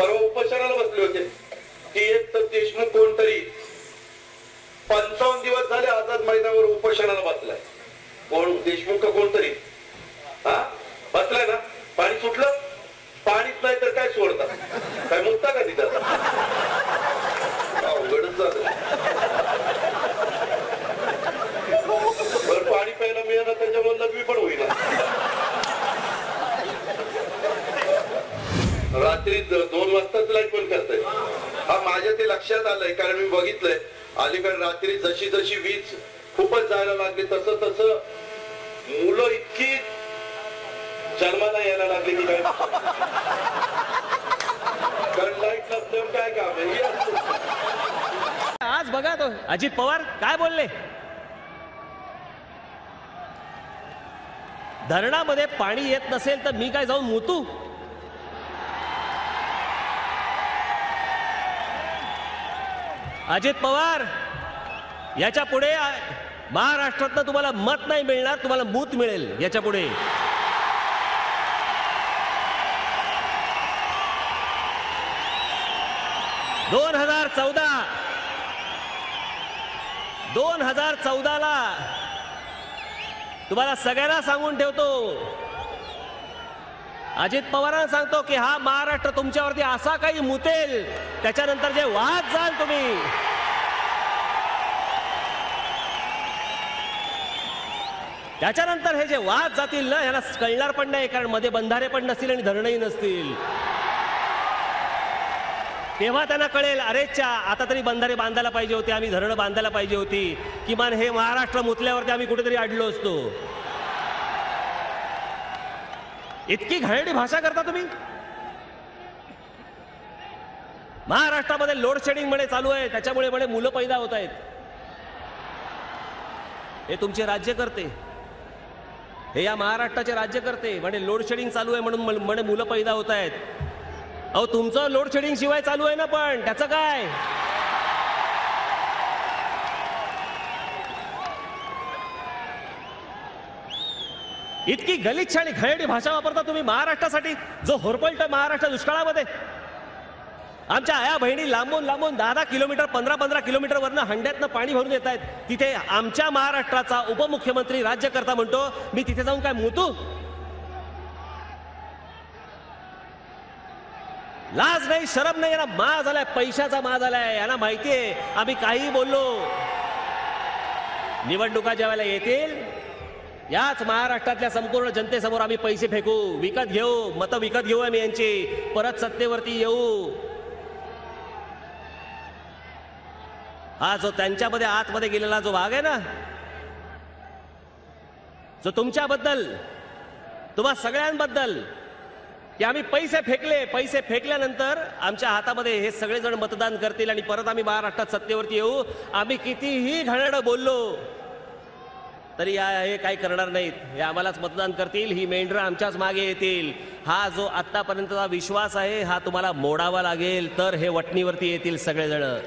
परवा उपोषणाला बसले होते की एक तर देशमुख कोणतरी 55 दिवस झाले आझाद मैदानावर उपोषणाला बसलाय. कोण देशमुख का कोणतरी हा बसलाय ना. पाणी सुटलं, पाणीच नाही तर काय सोडतात, काय मुक्ता का तिथं अवघडच झालं. बरं पाणी प्यायला मिळालं त्याच्यामुळे लघवी पण होईल. रात्री 2 वाजताच लाईट पण करताय. हा माझ्या ते लक्षात आलंय कारण मी बघितलंय अलीकडे रात्री जशी जशी वीज खूपच जायला लागली तसं तसं मुलं इतकी जन्माला यायला लागली की काय कारण लाईट नसल्यावर काय काम आहे. आज बघा तो अजित पवार काय बोलले. धरणामध्ये पाणी येत नसेल तर मी काय जाऊन मुतू. अजित पवार याच्या पुढे महाराष्ट्रातनं तुम्हाला मत नाही मिळणार, तुम्हाला मूत मिळेल याच्या पुढे. दोन हजार चौदाला तुम्हाला सगळ्यांना सांगून ठेवतो, अजित पवारांना सांगतो की हा महाराष्ट्र तुमच्यावरती असा काही मुतेल त्याच्यानंतर जे वाद जाल तुम्ही, त्याच्यानंतर हे जे वाद जातील ना ह्याला कळणार पण नाही कारण मध्ये बंधारे पण नसतील आणि धरणही नसतील. तेव्हा त्यांना कळेल अरेच्या आता तरी बंधारे बांधायला पाहिजे होते, आम्ही धरणं बांधायला पाहिजे होती, किमान हे महाराष्ट्र मुतल्यावरती आम्ही कुठेतरी अडलो असतो. इतकी घाणेरडी भाषा करता तुम्ही. महाराष्ट्रामध्ये लोड शेडिंग म्हणे चालू आहे त्याच्यामुळे म्हणे मुलं पैदा होत आहेत. हे तुमचे राज्यकर्ते, हे या महाराष्ट्राचे राज्यकर्ते म्हणे लोड शेडिंग चालू आहे म्हणून म्हणे मुलं पैदा होत आहेत. अहो तुमचं लोड शेडिंग शिवाय चालू आहे ना, पण त्याचं काय. इतकी गलिच्छ आणि घाणेरडी भाषा वापरता तुम्ही महाराष्ट्रासाठी जो होरपळतोय महाराष्ट्र दुष्काळामध्ये. आमच्या आया बहिणी लांबून लांबून 10 किलोमीटर 15 किलोमीटर वरनं हंड्यातनं पाणी भरून येत आहेत. तिथे आमच्या महाराष्ट्राचा उपमुख्यमंत्री राज्यकर्ता म्हणतो मी तिथे जाऊन काय मुतू. लाज नाही शरम नाही, याला मा झालाय, पैशाचा मा झालाय. याला माहितीये आम्ही काही बोललो निवडणुका ज्यावेळेला येतील याच महाराष्ट्रातल्या संपूर्ण जनतेसमोर आम्ही पैसे फेकू, विकत घेऊ, मतं विकत घेऊ आम्ही यांची, परत सत्तेवरती येऊ. हा जो त्यांच्यामध्ये आतमध्ये गेलेला जो भाग आहे ना, जो तुमच्याबद्दल तुम्हा सगळ्यांबद्दल की आम्ही पैसे फेकले, पैसे फेकल्यानंतर आमच्या हातामध्ये हे सगळेजण मतदान करतील आणि परत आम्ही महाराष्ट्रात सत्तेवरती येऊ. आम्ही कितीही घाणेरडं बोललो तरी हे काही करणार नाहीत, हे आम्हालाच मतदान करतील, ही मेंढरं आमच्याच मागे येतील. हा जो आतापर्यंतचा विश्वास आहे हा तुम्हाला मोडावा लागेल तर हे वटणीवरती येतील सगळेजण.